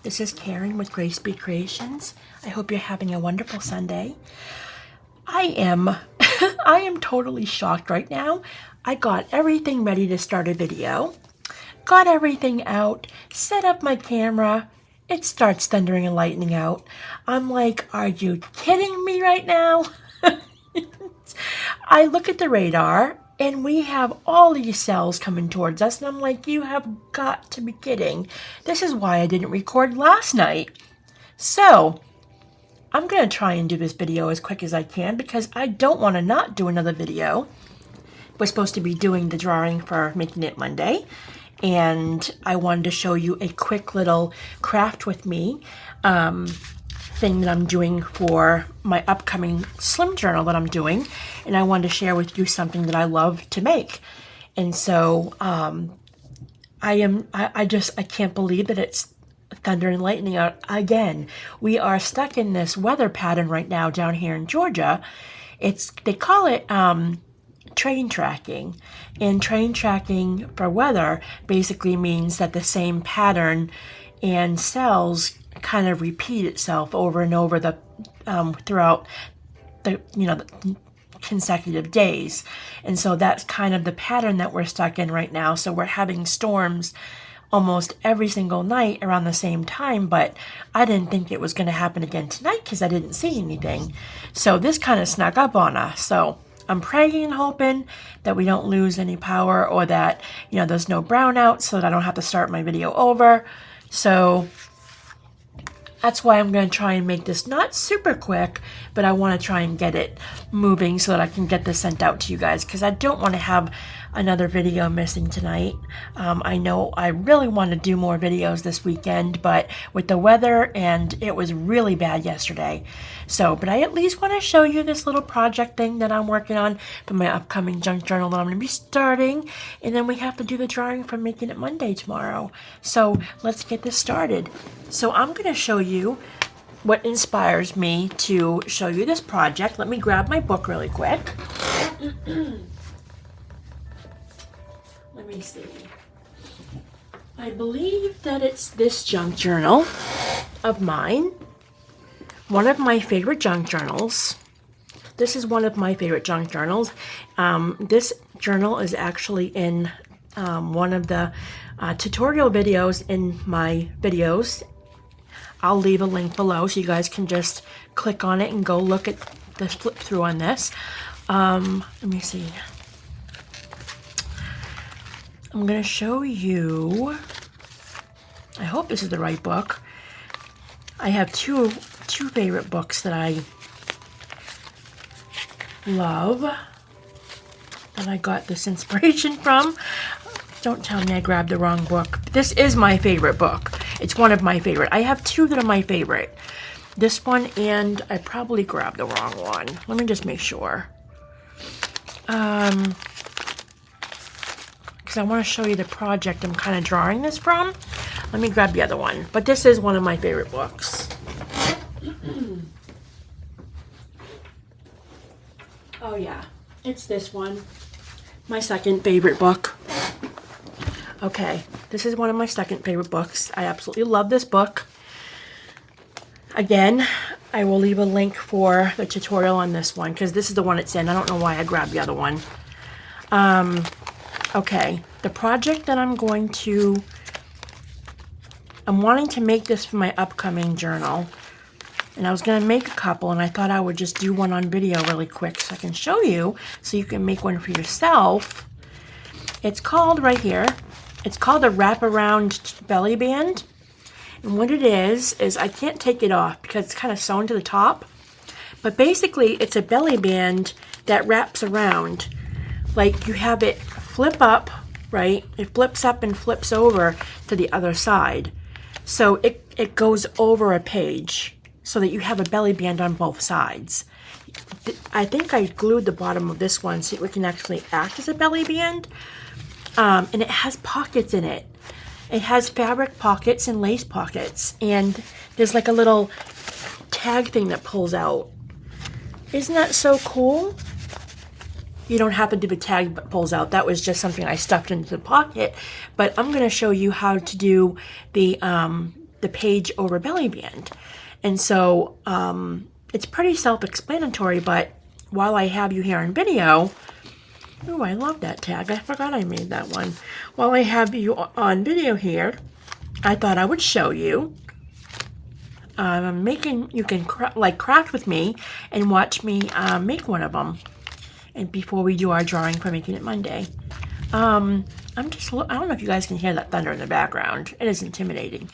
This is Karen with Grace Be Creations. I hope you're having a wonderful Sunday. I am totally shocked right now. I got everything ready to start a video. Got everything out, set up my camera. It starts thundering and lightning out. I'm like, are you kidding me right now? I look at the radar and we have all these cells coming towards us, and I'm like, you have got to be kidding. This is why I didn't record last night. So I'm going to try and do this video as quick as I can because I don't want to not do another video. We're supposed to be doing the drawing for Making It Monday, and I wanted to show you a quick little craft with me thing that I'm doing for my upcoming slim journal that I'm doing, and I wanted to share with you something that I love to make. And so I can't believe that it's thunder and lightning out again. We are stuck in this weather pattern right now down here in Georgia. They call it train tracking, and train tracking for weather basically means that the same pattern and cells kind of repeat itself over and over throughout the consecutive days. And so that's kind of the pattern that we're stuck in right now. So we're having storms almost every single night around the same time, but I didn't think it was going to happen again tonight because I didn't see anything. So this kind of snuck up on us. So I'm praying and hoping that we don't lose any power, or that there's no brownouts, so that I don't have to start my video over. So that's why I'm going to try and make this not super quick, but I want to try and get it moving so that I can get this sent out to you guys, because I don't want to have another video missing tonight. I know I really want to do more videos this weekend, but with the weather, and it was really bad yesterday. But I at least want to show you this little project thing that I'm working on for my upcoming junk journal that I'm going to be starting, and then we have to do the drawing for Making It Monday tomorrow. So let's get this started. So I'm going to show you what inspires me to show you this project. Let me grab my book really quick. Let me see. I believe that it's this junk journal of mine. One of my favorite junk journals. This is one of my favorite junk journals. This journal is actually in one of the tutorial videos in my videos. I'll leave a link below so you guys can just click on it and go look at the flip through on this. Let me see. I'm going to show you, I hope this is the right book. I have two favorite books that I love, that I got this inspiration from. Don't tell me I grabbed the wrong book. This is my favorite book. It's one of my favorite. I have two that are my favorite. This one, and I probably grabbed the wrong one. Let me just make sure. Because I want to show you the project I'm kind of drawing this from. Let me grab the other one. But this is one of my favorite books. Oh yeah, it's this one. My second favorite book. Okay, this is one of my second favorite books. I absolutely love this book. Again, I will leave a link for the tutorial on this one, because this is the one it's in. I don't know why I grabbed the other one. Okay, the project that I'm wanting to make this for my upcoming journal. And I was going to make a couple, and I thought I would just do one on video really quick so I can show you, so you can make one for yourself. It's called, right here, it's called a wraparound belly band. And what it is I can't take it off because it's kind of sewn to the top. But basically, it's a belly band that wraps around. Like, you have it flip up, right? It flips up and flips over to the other side. So it goes over a page so that you have a belly band on both sides. I think I glued the bottom of this one so it can actually act as a belly band. And it has pockets in it. It has fabric pockets and lace pockets. And there's like a little tag thing that pulls out. Isn't that so cool? You don't have to do the tag that pulls out. That was just something I stuffed into the pocket. But I'm going to show you how to do the the page over belly band. And so it's pretty self-explanatory, but while I have you here on video, oh, I love that tag. I forgot I made that one. While I have you on video here, I thought I would show you. You can craft with me and watch me make one of them. And before we do our drawing for Making It Monday. I don't know if you guys can hear that thunder in the background. It is intimidating.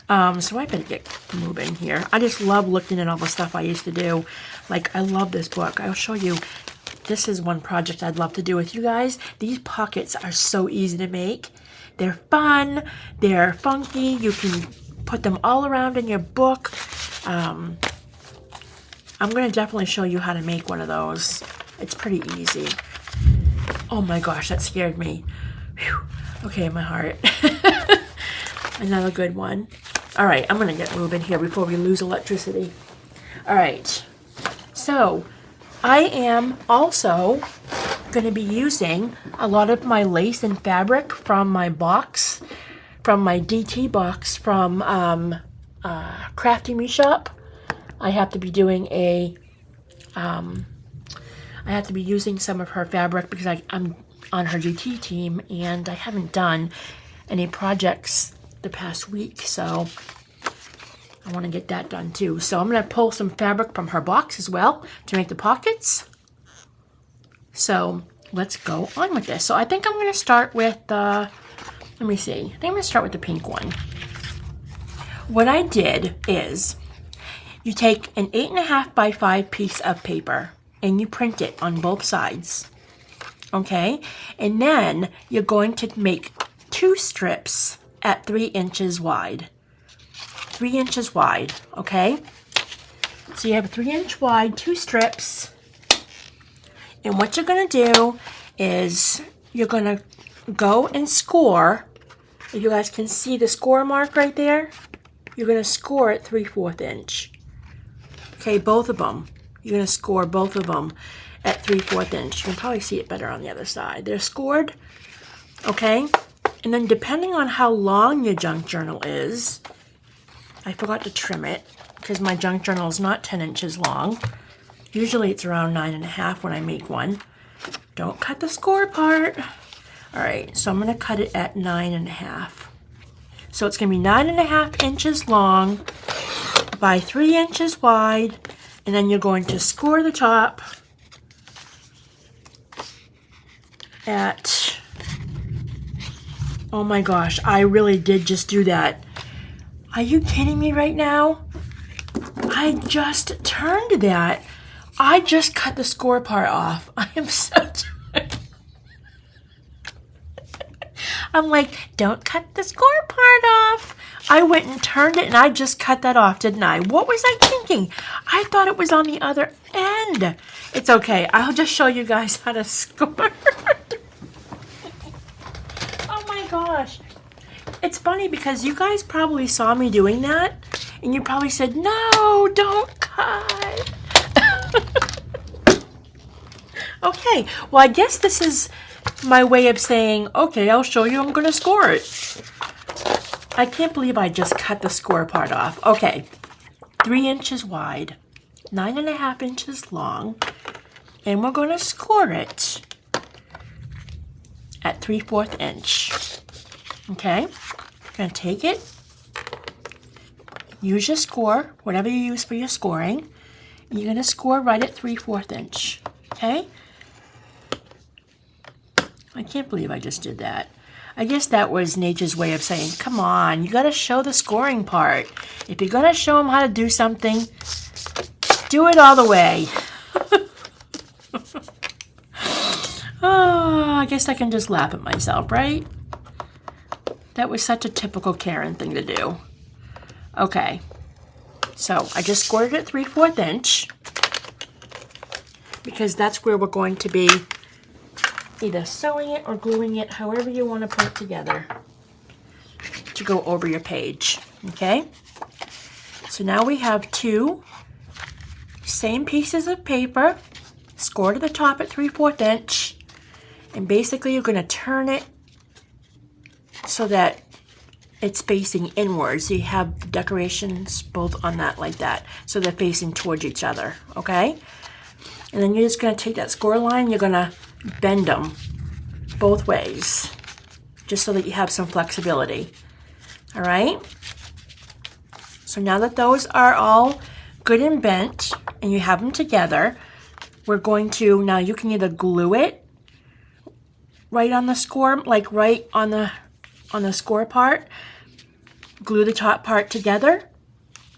So I better get moving here. I just love looking at all the stuff I used to do. Like, I love this book. I'll show you. This is one project I'd love to do with you guys. These pockets are so easy to make. They're fun. They're funky. You can put them all around in your book. I'm going to definitely show you how to make one of those. It's pretty easy. Oh my gosh, that scared me. Whew. Okay, my heart. Another good one. All right, I'm going to get moving here before we lose electricity. All right. So, I am also going to be using a lot of my lace and fabric from my box, from my DT box from Crafty Me Shop. I have to be doing I have to be using some of her fabric because I'm on her DT team and I haven't done any projects the past week, so I want to get that done too. So I'm going to pull some fabric from her box as well to make the pockets. So let's go on with this. So I think I'm going to start with let me see. I think I'm going to start with the pink one. What I did is you take an 8.5 by 5 piece of paper and you print it on both sides. Okay? And then you're going to make 2 strips at 3 inches wide. 3 inches wide, okay? So you have a 3-inch wide, 2 strips. And what you're gonna do is you're gonna go and score. If you guys can see the score mark right there, you're gonna score at 3/4 inch. Okay, both of them. You're gonna score both of them at 3/4 inch. You can probably see it better on the other side. They're scored, okay? And then depending on how long your junk journal is, I forgot to trim it because my junk journal is not 10 inches long. Usually it's around 9.5 when I make one. Don't cut the score part. All right, so I'm gonna cut it at 9.5. So it's gonna be 9.5 inches long by 3 inches wide, and then you're going to score the top at, oh my gosh, I really did just do that. Are you kidding me right now? I just turned that. I just cut the score part off. I am so tired. I'm like, don't cut the score part off. I went and turned it and I just cut that off, didn't I? What was I thinking? I thought it was on the other end. It's okay. I'll just show you guys how to score. Oh my gosh. It's funny because you guys probably saw me doing that and you probably said, no, don't cut. Okay, well, I guess this is my way of saying, okay, I'll show you I'm going to score it. I can't believe I just cut the score part off. Okay, 3 inches wide, 9.5 inches long, and we're going to score it at 3/4 inch. Okay, I'm going to take it, use your score, whatever you use for your scoring, and you're going to score right at 3/4 inch. Okay? I can't believe I just did that. I guess that was nature's way of saying, come on, you got to show the scoring part. If you're going to show them how to do something, do it all the way. Oh, I guess I can just laugh at myself, right? That was such a typical Karen thing to do. Okay, so I just scored it at 3/4 inch because that's where we're going to be either sewing it or gluing it, however you want to put it together to go over your page, okay? So now we have 2 same pieces of paper, score to the top at 3/4 inch, and basically you're going to turn it so that it's facing inwards. So you have the decorations both on that like that. So they're facing towards each other, okay? And then you're just gonna take that score line, you're gonna bend them both ways, just so that you have some flexibility, all right? So now that those are all good and bent and you have them together, we're going to, now you can either glue it right on the score, like right on the score part, glue the top part together.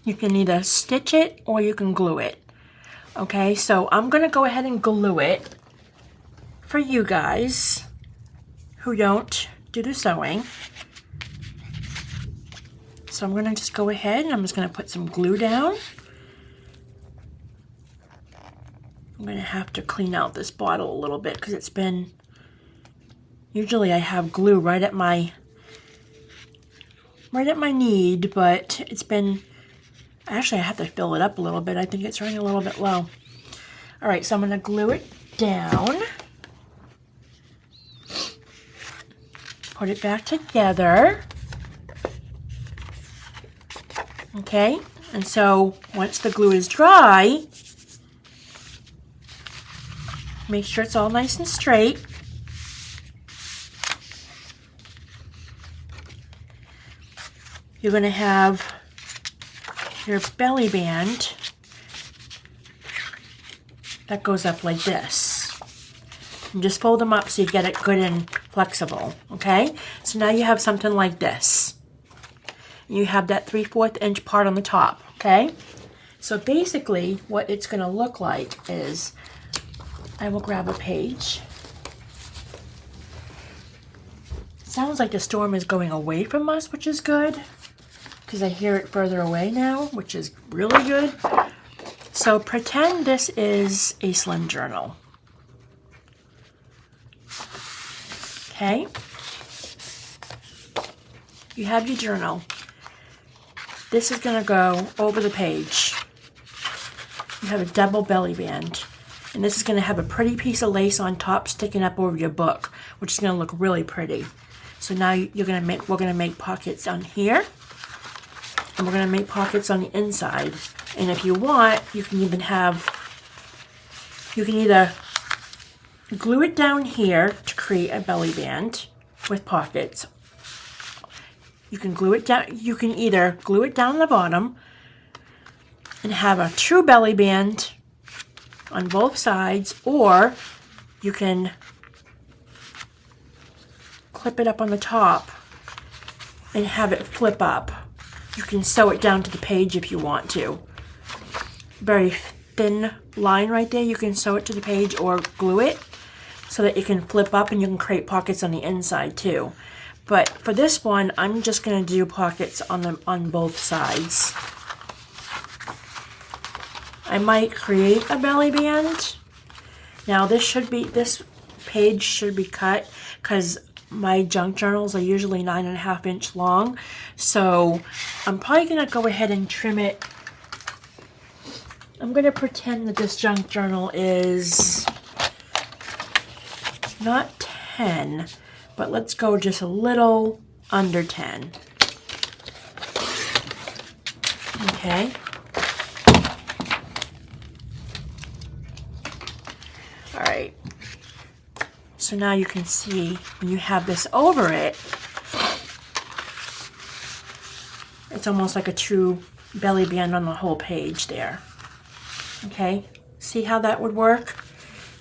You can either stitch it or you can glue it. Okay, so I'm gonna go ahead and glue it for you guys who don't do the sewing. So I'm gonna just go ahead and I'm just gonna put some glue down. I'm gonna have to clean out this bottle a little bit because it's been, usually I have glue right at my need, but it's been, actually I have to fill it up a little bit. I think it's running a little bit low. All right, so I'm gonna glue it down. Put it back together. Okay, and so once the glue is dry, make sure it's all nice and straight. You're going to have your belly band that goes up like this. And just fold them up so you get it good and flexible, okay? So now you have something like this. You have that 3/4 inch part on the top, okay? So basically what it's going to look like is, I will grab a page. Sounds like the storm is going away from us, which is good, because I hear it further away now, which is really good. So pretend this is a slim journal. Okay? You have your journal. This is going to go over the page. You have a double belly band. And this is going to have a pretty piece of lace on top sticking up over your book, which is going to look really pretty. So now we're going to make pockets on here. And we're going to make pockets on the inside. And if you want, you can either glue it down here to create a belly band with pockets. You can glue it down. You can either glue it down the bottom and have a true belly band on both sides, or you can clip it up on the top and have it flip up. You can sew it down to the page if you want to. Very thin line right there. You can sew it to the page or glue it so that it can flip up, and you can create pockets on the inside too. But for this one, I'm just going to do pockets on both sides. I might create a belly band. Now this page should be cut because my junk journals are usually 9.5 inch long. So I'm probably going to go ahead and trim it. I'm going to pretend that this junk journal is not 10, but let's go just a little under 10. Okay. All right. So now you can see when you have this over it, it's almost like a true belly band on the whole page there. Okay, see how that would work?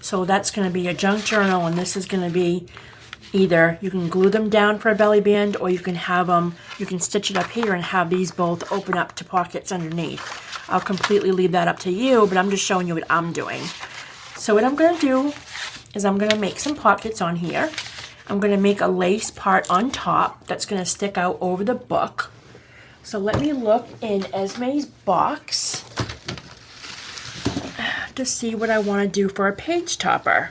So that's going to be a junk journal, and this is going to be either you can glue them down for a belly band, or you can have them, you can stitch it up here and have these both open up to pockets underneath. I'll completely leave that up to you, but I'm just showing you what I'm doing. So what I'm going to do is I'm going to make some pockets on here. I'm going to make a lace part on top that's going to stick out over the book. So let me look in Esme's box to see what I want to do for a page topper.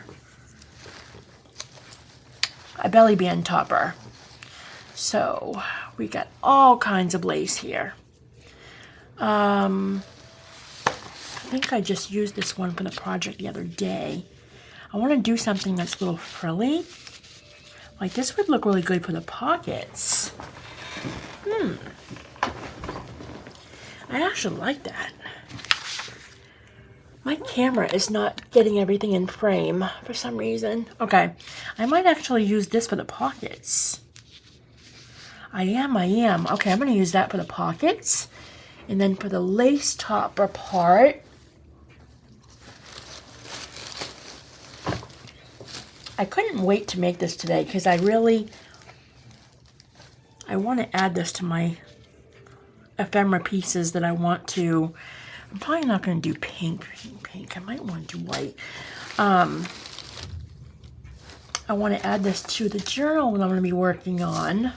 A belly band topper. So we got all kinds of lace here. I think I just used this one for the project the other day. I want to do something that's a little frilly. Like this would look really good for the pockets. I actually like that. My camera is not getting everything in frame for some reason. Okay, I might actually use this for the pockets. I am. Okay, I'm going to use that for the pockets. And then for the lace topper part, I couldn't wait to make this today because I want to add this to my ephemera pieces that I want to. I'm probably not going to do pink. I might want to do white. I want to add this to the journal that I'm going to be working on.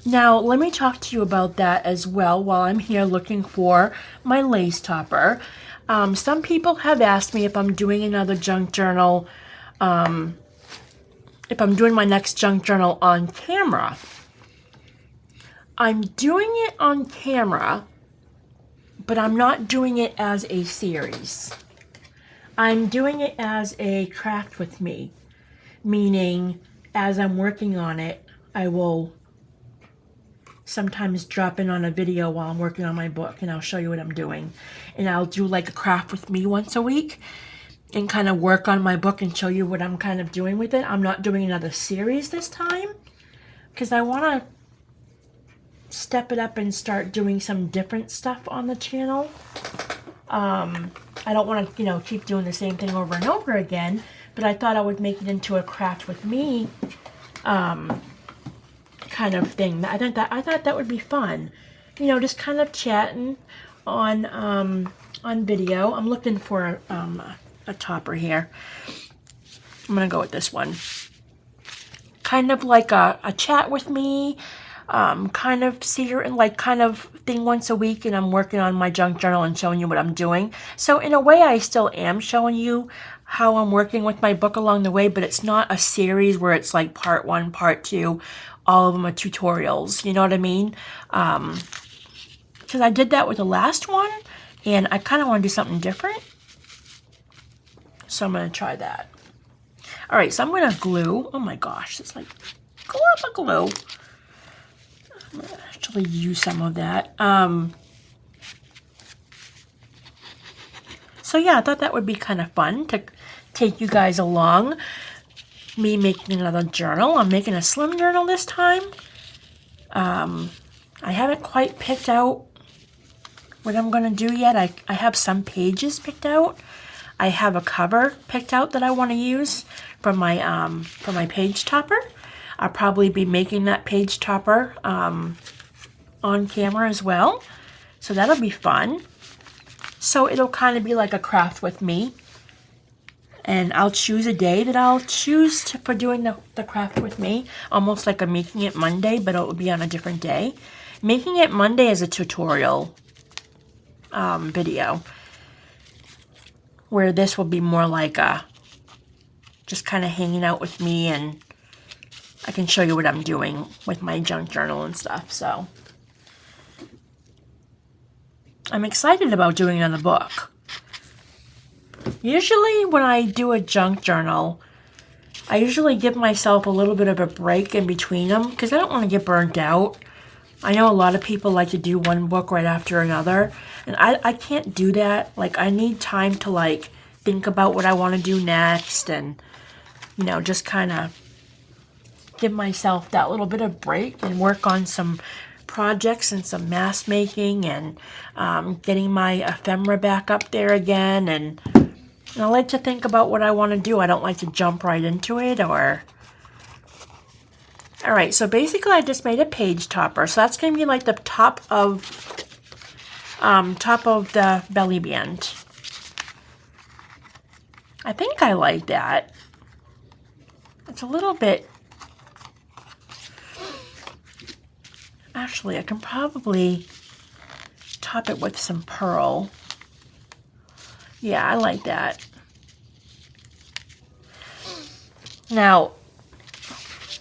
Now, let me talk to you about that as well while I'm here looking for my lace topper. Some people have asked me if I'm doing another junk journal, if I'm doing my next junk journal on camera. I'm doing it on camera, but I'm not doing it as a series. I'm doing it as a craft with me, meaning as I'm working on it, I will sometimes drop in on a video while I'm working on my book, and I'll show you what I'm doing. And I'll do like a craft with me once a week and kind of work on my book and show you what I'm kind of doing with it. I'm not doing another series this time because I want to step it up and start doing some different stuff on the channel. I don't want to, keep doing the same thing over and over again, but I thought I would make it into a craft with me kind of thing. I thought that would be fun. Just kind of chatting on video. I'm looking for a topper here. I'm gonna go with this one. Kind of like a chat with me, kind of thing once a week, and I'm working on my junk journal and showing you what I'm doing. So in a way, I still am showing you how I'm working with my book along the way, but it's not a series where it's like part 1, part 2, all of them are tutorials. You know what I mean? Because I did that with the last one, and I kind of want to do something different. So I'm going to try that. All right, so I'm going to glue. Oh my gosh, it's like glue. I'm going to actually use some of that. So yeah, I thought that would be kind of fun to take you guys along. Me making another journal. I'm making a slim journal this time. I haven't quite picked out what I'm going to do yet. I have some pages picked out. I have a cover picked out that I want to use for my page topper. I'll probably be making that page topper on camera as well. So that'll be fun. So it'll kind of be like a craft with me. And I'll choose a day that I'll choose for doing the craft with me. Almost like a Making It Monday, but it will be on a different day. Making It Monday is a tutorial video. Where this will be more like just kind of hanging out with me, and I can show you what I'm doing with my junk journal and stuff. So I'm excited about doing it on the book. Usually when I do a junk journal, I usually give myself a little bit of a break in between them because I don't want to get burnt out. I know a lot of people like to do one book right after another, and I can't do that. Like, I need time to like think about what I want to do next, and just kind of give myself that little bit of break and work on some projects and some mask making and getting my ephemera back up there again. And I like to think about what I want to do. I don't like to jump right into it. All right, so basically I just made a page topper. So that's going to be like the top of the belly band. I think I like that. It's a little bit... Actually, I can probably top it with some pearl. Yeah, I like that. Now,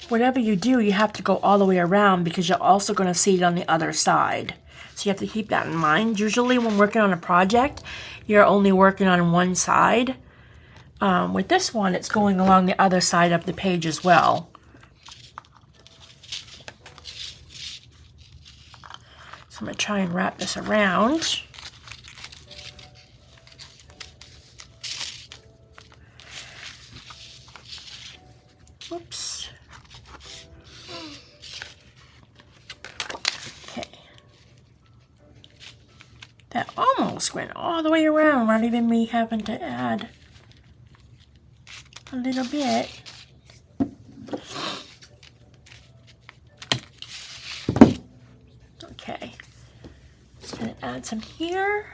whatever you do, you have to go all the way around because you're also going to see it on the other side. So you have to keep that in mind. Usually when working on a project, you're only working on one side. With this one, it's going along the other side of the page as well. I'm going to try and wrap this around. Oops. Okay. That almost went all the way around, not even me having to add a little bit. Okay. Just gonna add some here.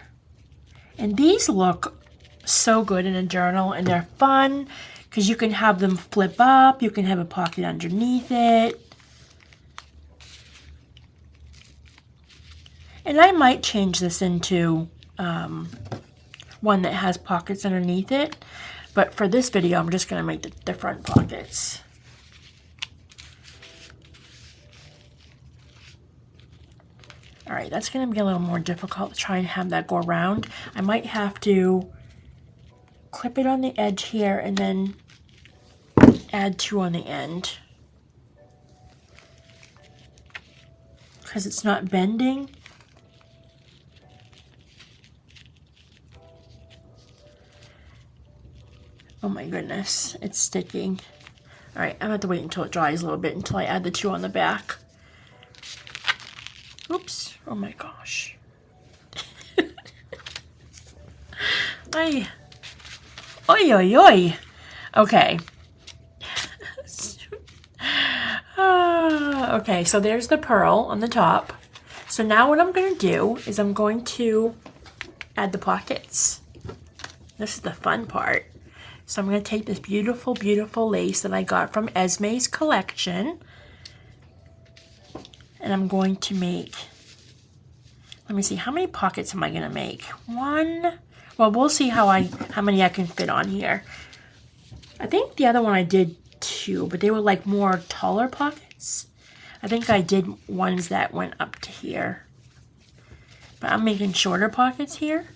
And these look so good in a journal, and they're fun because you can have them flip up, you can have a pocket underneath it. And I might change this into one that has pockets underneath it, but for this video I'm just going to make the front pockets. Alright, that's going to be a little more difficult to try and have that go around. I might have to clip it on the edge here and then add two on the end, because it's not bending. Oh my goodness, it's sticking. Alright, I'm going to have to wait until it dries a little bit until I add the two on the back. Oops, oh my gosh. Oi, oi, oi. Okay. Okay, so there's the pearl on the top. So now what I'm going to do is I'm going to add the pockets. This is the fun part. So I'm going to take this beautiful, beautiful lace that I got from Esme's collection. And I'm going to make, let me see, how many pockets am I going to make? One. Well, we'll see how many I can fit on here. I think the other one I did two, but they were like more taller pockets. I think I did ones that went up to here. But I'm making shorter pockets here.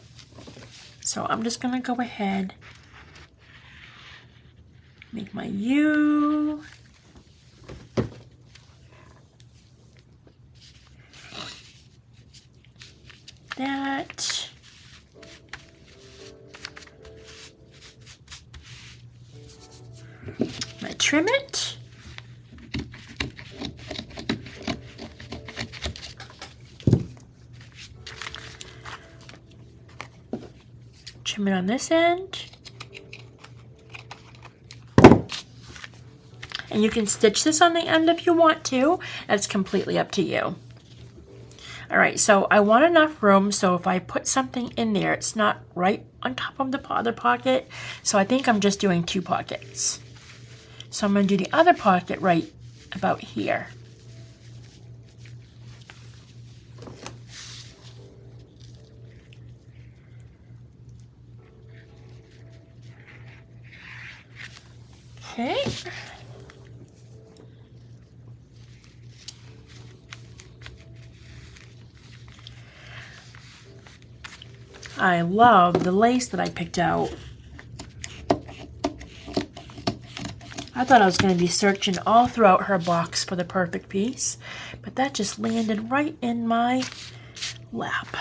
So I'm just going to go ahead, make my U. That. I trim it. Trim it on this end. And you can stitch this on the end if you want to. That's completely up to you. Alright, so I want enough room so if I put something in there, it's not right on top of the other pocket. So I think I'm just doing two pockets. So I'm going to do the other pocket right about here. Okay. I love the lace that I picked out. I thought I was going to be searching all throughout her box for the perfect piece, but that just landed right in my lap.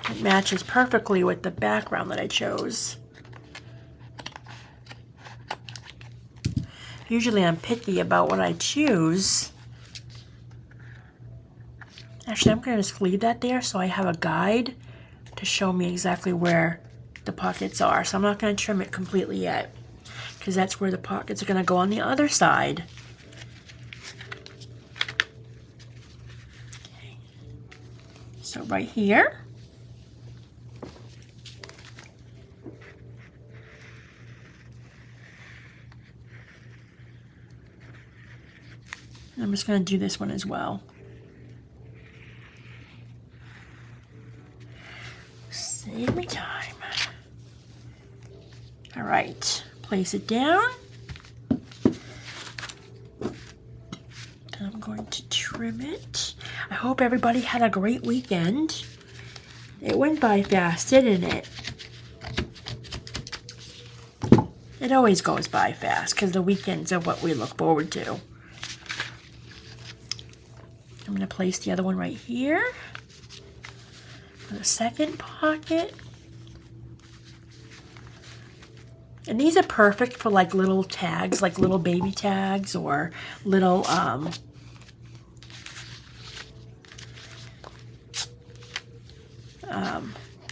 It matches perfectly with the background that I chose. Usually I'm picky about what I choose. Actually, I'm going to just leave that there so I have a guide to show me exactly where the pockets are. So I'm not going to trim it completely yet, because that's where the pockets are going to go on the other side. Okay. So right here. I'm just going to do this one as well. Save me time. All right, place it down. I'm going to trim it. I hope everybody had a great weekend. It went by fast, didn't it? It always goes by fast because the weekends are what we look forward to. I'm going to place the other one right here for the second pocket. And these are perfect for like little tags, like little baby tags or little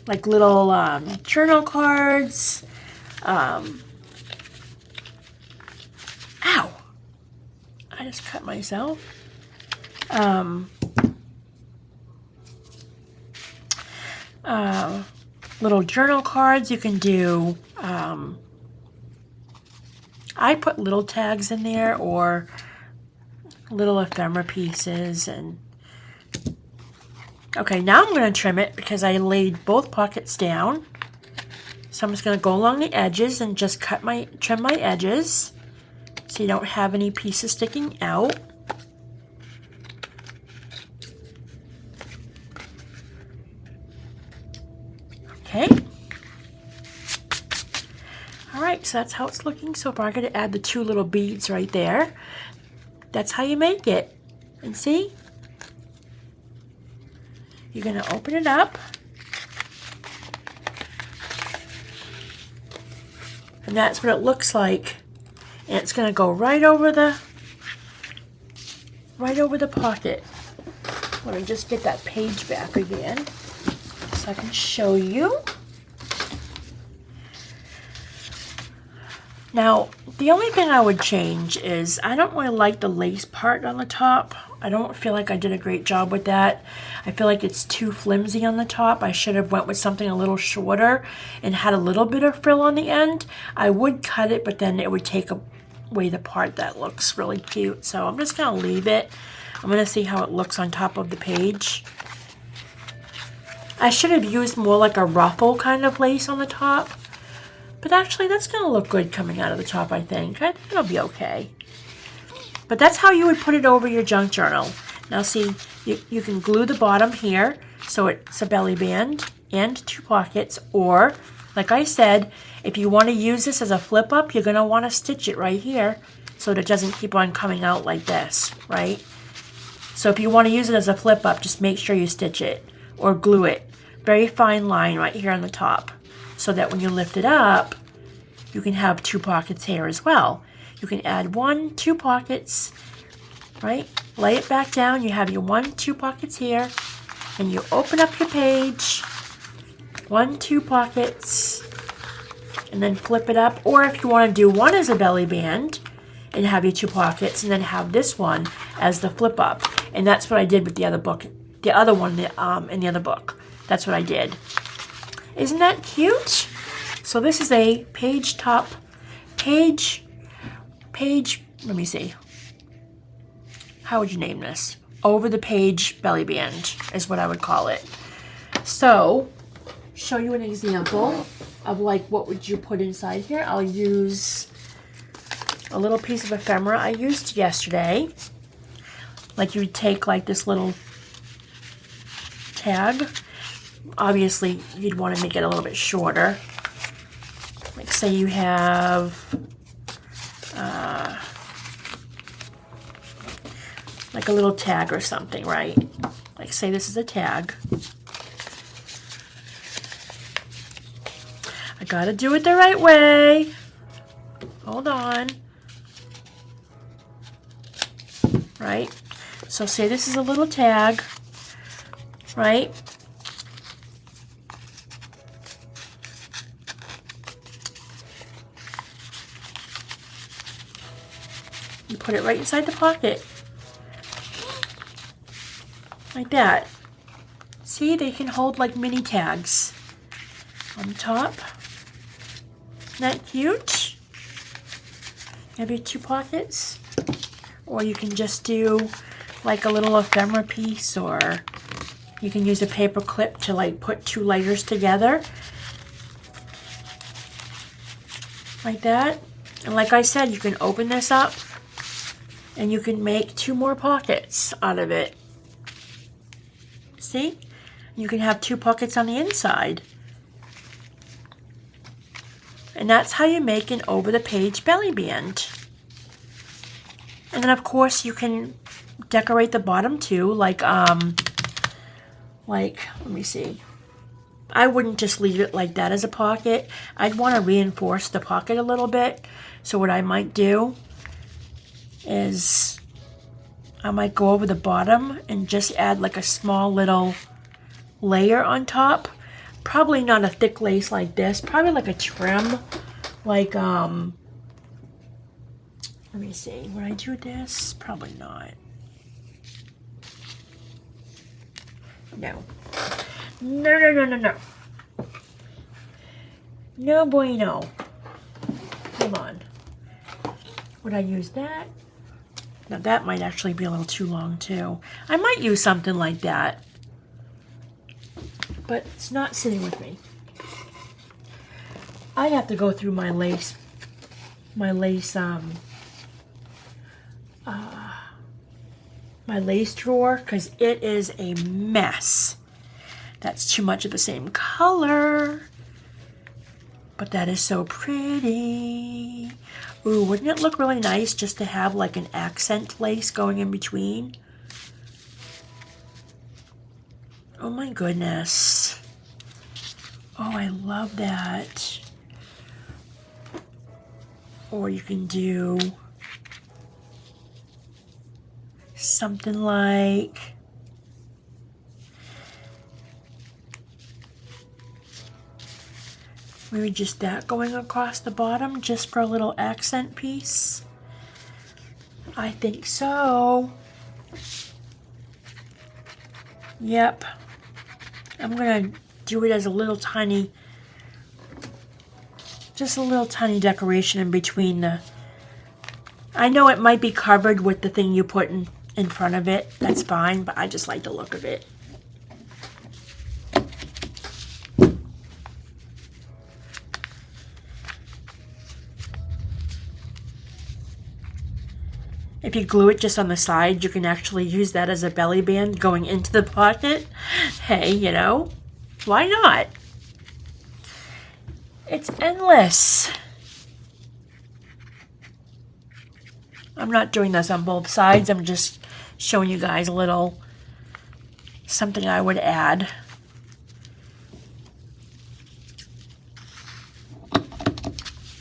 like little journal cards. Ow! I just cut myself. Little journal cards. You can do, I put little tags in there or little ephemera pieces. And okay, now I'm going to trim it because I laid both pockets down. So I'm just going to go along the edges and just trim my edges so you don't have any pieces sticking out. Okay. Alright, so that's how it's looking so far. I'm going to add the two little beads right there. That's how you make it. And see? You're going to open it up. And that's what it looks like. And it's going to go right over the pocket. Let me just get that page back again so I can show you. Now, the only thing I would change is I don't really like the lace part on the top. I don't feel like I did a great job with that. I feel like it's too flimsy on the top. I should have went with something a little shorter and had a little bit of frill on the end. I would cut it, but then it would take away the part that looks really cute. So I'm just going to leave it. I'm going to see how it looks on top of the page. I should have used more like a ruffle kind of lace on the top. But actually, that's going to look good coming out of the top, I think. I think it'll be okay. But that's how you would put it over your junk journal. Now see, you can glue the bottom here so it's a belly band and two pockets. Or, like I said, if you want to use this as a flip up, you're going to want to stitch it right here so that it doesn't keep on coming out like this, right? So if you want to use it as a flip up, just make sure you stitch it or glue it. Very fine line right here on the top, so that when you lift it up, you can have two pockets here as well. You can add 1, 2 pockets, right? Lay it back down, you have your 1, 2 pockets here, and you open up your page, 1, 2 pockets, and then flip it up. Or if you want to do one as a belly band and have your 2 pockets, and then have this one as the flip up. And that's what I did with the other book, the other one in the other book. That's what I did. Isn't that cute? So this is a page, let me see. How would you name this? Over the page belly band is what I would call it. So, show you an example of like what would you put inside here. I'll use a little piece of ephemera I used yesterday. Like you would take like this little tag. Obviously, you'd want to make it a little bit shorter. Like say you have like a little tag or something, right? Like say this is a tag. I gotta do it the right way. Hold on. Right? So say this is a little tag, right? You put it right inside the pocket. Like that. See, they can hold like mini tags on the top. Isn't that cute? You have your 2 pockets. Or you can just do like a little ephemera piece, or you can use a paper clip to like put 2 layers together. Like that. And like I said, you can open this up and you can make 2 more pockets out of it. See? You can have 2 pockets on the inside. And that's how you make an over the page belly band. And then of course you can decorate the bottom too, like, let me see. I wouldn't just leave it like that as a pocket. I'd want to reinforce the pocket a little bit. So what I might do is I might go over the bottom and just add like a small little layer on top. Probably not a thick lace like this. Probably like a trim. Like, let me see. Would I do this? Probably not. No. No, no, no, no, no. No bueno. Hold on. Would I use that? Now that might actually be a little too long too. I might use something like that. But it's not sitting with me. I have to go through my lace drawer because it is a mess. That's too much of the same color. But that is so pretty. Ooh, wouldn't it look really nice just to have like an accent lace going in between? Oh my goodness. Oh, I love that. Or you can do something like maybe just that going across the bottom just for a little accent piece. I think so. Yep. I'm gonna do it as a little tiny, just a little tiny decoration in between the, I know it might be covered with the thing you put in front of it. That's fine, but I just like the look of it. If you glue it just on the side, you can actually use that as a belly band going into the pocket. Hey, you know, why not? It's endless. I'm not doing this on both sides. I'm just showing you guys a little something I would add.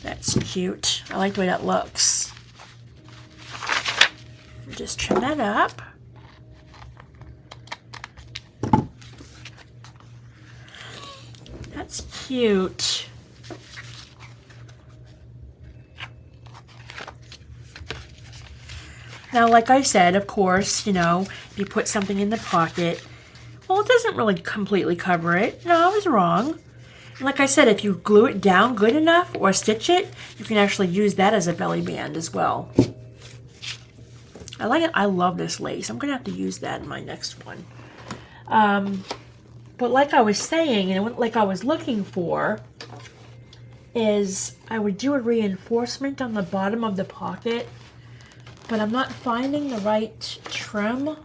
That's cute. I like the way that looks. Just trim that up. That's cute. Now, like I said, of course, you know, if you put something in the pocket, well, it doesn't really completely cover it. No, I was wrong. And like I said, if you glue it down good enough or stitch it, you can actually use that as a belly band as well. I like it. I love this lace. I'm going to have to use that in my next one. But like I was saying, and like I was looking for, is I would do a reinforcement on the bottom of the pocket, but I'm not finding the right trim.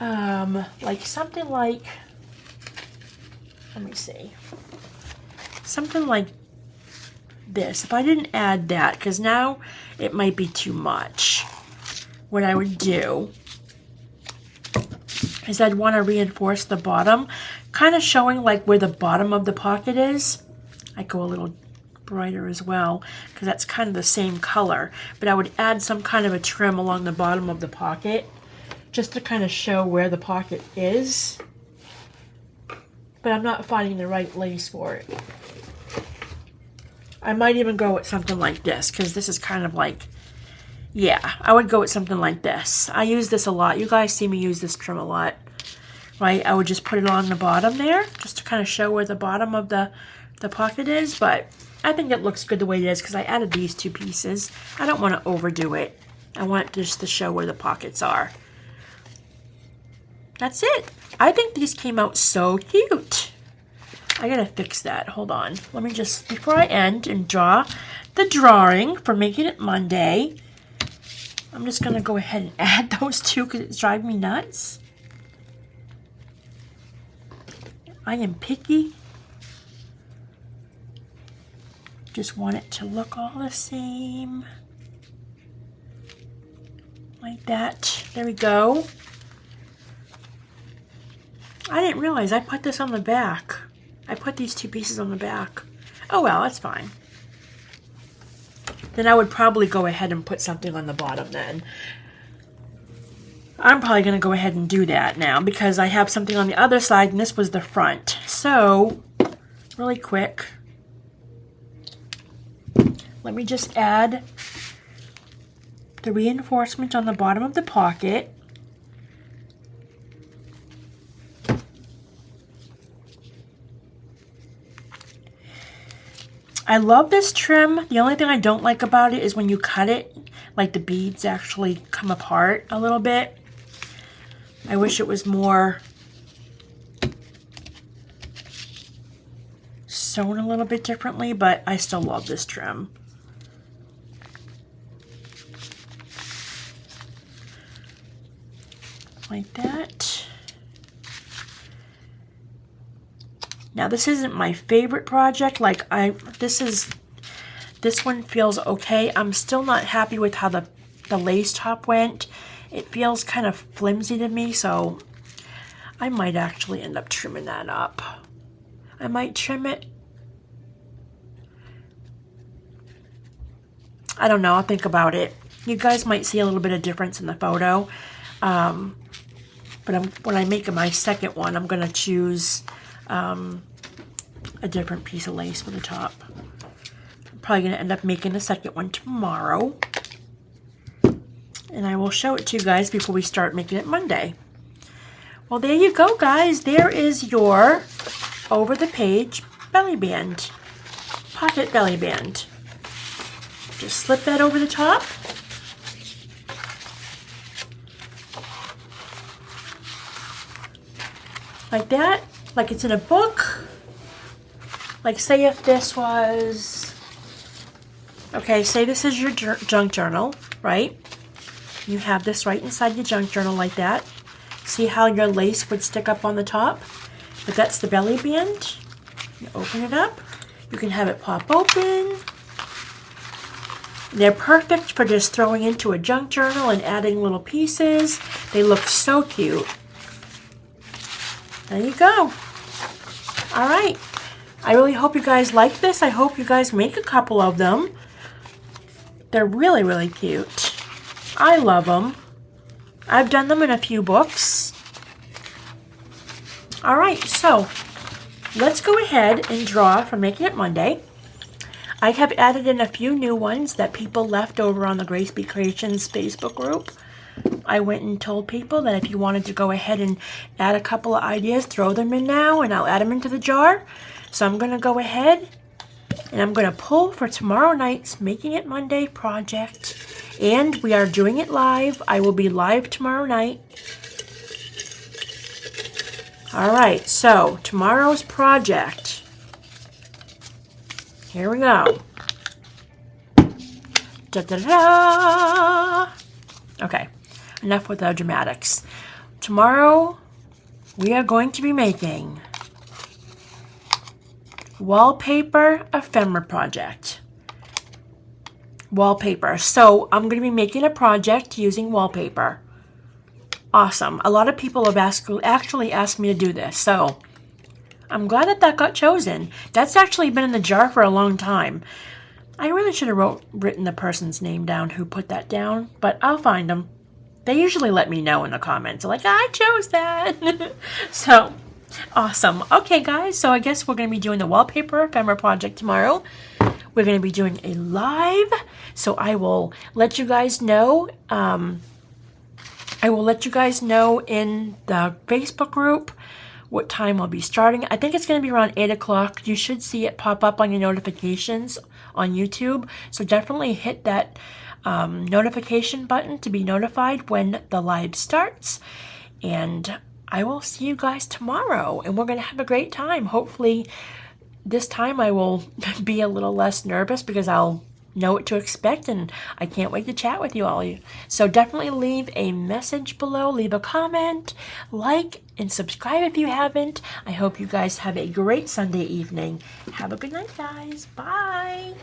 Like something like, let me see, something like this. If I didn't add that, because now it might be too much, what I would do is I'd want to reinforce the bottom, kind of showing like where the bottom of the pocket is. I go a little brighter as well because that's kind of the same color, but I would add some kind of a trim along the bottom of the pocket just to kind of show where the pocket is, but I'm not finding the right lace for it. I might even go with something like this because this is kind of like, yeah, I would go with something like this. I use this a lot. You guys see me use this trim a lot, right? I would just put it on the bottom there just to kind of show where the bottom of the pocket is, but I think it looks good the way it is because I added these two pieces. I don't want to overdo it. I want it just to show where the pockets are. That's it. I think these came out so cute. I gotta fix that. Hold on. Let me just, before I end and draw the drawing for Making It Monday, I'm just gonna go ahead and add those two because it's driving me nuts. I am picky. Just want it to look all the same. like that. There we go. I didn't realize I put this on the back. I put these two pieces on the back. Oh well, that's fine. Then I would probably go ahead and put something on the bottom then. I'm probably going to go ahead and do that now because I have something on the other side and this was the front. So, really quick, let me just add the reinforcement on the bottom of the pocket. I love this trim. The only thing I don't like about it is when you cut it, like the beads actually come apart a little bit. I wish it was more sewn a little bit differently, but I still love this trim. Like that. Now this isn't my favorite project. Like this one feels okay. I'm still not happy with how the lace top went. It feels kind of flimsy to me, so I might actually end up trimming that up. I might trim it. I don't know, I'll think about it. You guys might see a little bit of difference in the photo. But when I make my second one, I'm going to choose a different piece of lace for the top. I'm probably going to end up making the second one tomorrow. And I will show it to you guys before we start making it Monday. Well, there you go, guys. There is your over the page belly band, pocket belly band. Just slip that over the top. Like that, like it's in a book. Like say if this was, okay, say this is your junk journal, right? You have this right inside your junk journal like that. See how your lace would stick up on the top? But that's the belly band. You open it up. You can have it pop open. They're perfect for just throwing into a junk journal and adding little pieces. They look so cute. There you go. All right. I really hope you guys like this. I hope you guys make a couple of them. They're really, really cute. I love them. I've done them in a few books. All right, so let's go ahead and draw for Making It Monday. I have added in a few new ones that people left over on the Grace Be Creations Facebook group. I went and told people that if you wanted to go ahead and add a couple of ideas, throw them in now and I'll add them into the jar. So I'm going to go ahead and I'm going to pull for tomorrow night's Making It Monday project. And we are doing it live. I will be live tomorrow night. All right, so tomorrow's project. Here we go. Da-da-da! Okay, enough with the dramatics. Tomorrow, we are going to be making wallpaper ephemera project. Wallpaper. So I'm going to be making a project using wallpaper. Awesome. A lot of people have actually asked me to do this. So I'm glad that got chosen. That's actually been in the jar for a long time. I really should have written the person's name down who put that down, but I'll find them. They usually let me know in the comments. They're like, I chose that. So awesome. Okay, guys. So I guess we're going to be doing the wallpaper ephemera project tomorrow. We're going to be doing a live, so I will let you guys know. I will let you guys know in the Facebook group what time we'll be starting. I think it's going to be around 8 o'clock. You should see it pop up on your notifications on YouTube. So definitely hit that notification button to be notified when the live starts. And I will see you guys tomorrow. And we're going to have a great time. Hopefully this time I will be a little less nervous because I'll know what to expect, and I can't wait to chat with you all. So definitely leave a message below, leave a comment, like, and subscribe if you haven't. I hope you guys have a great Sunday evening. Have a good night, guys. Bye.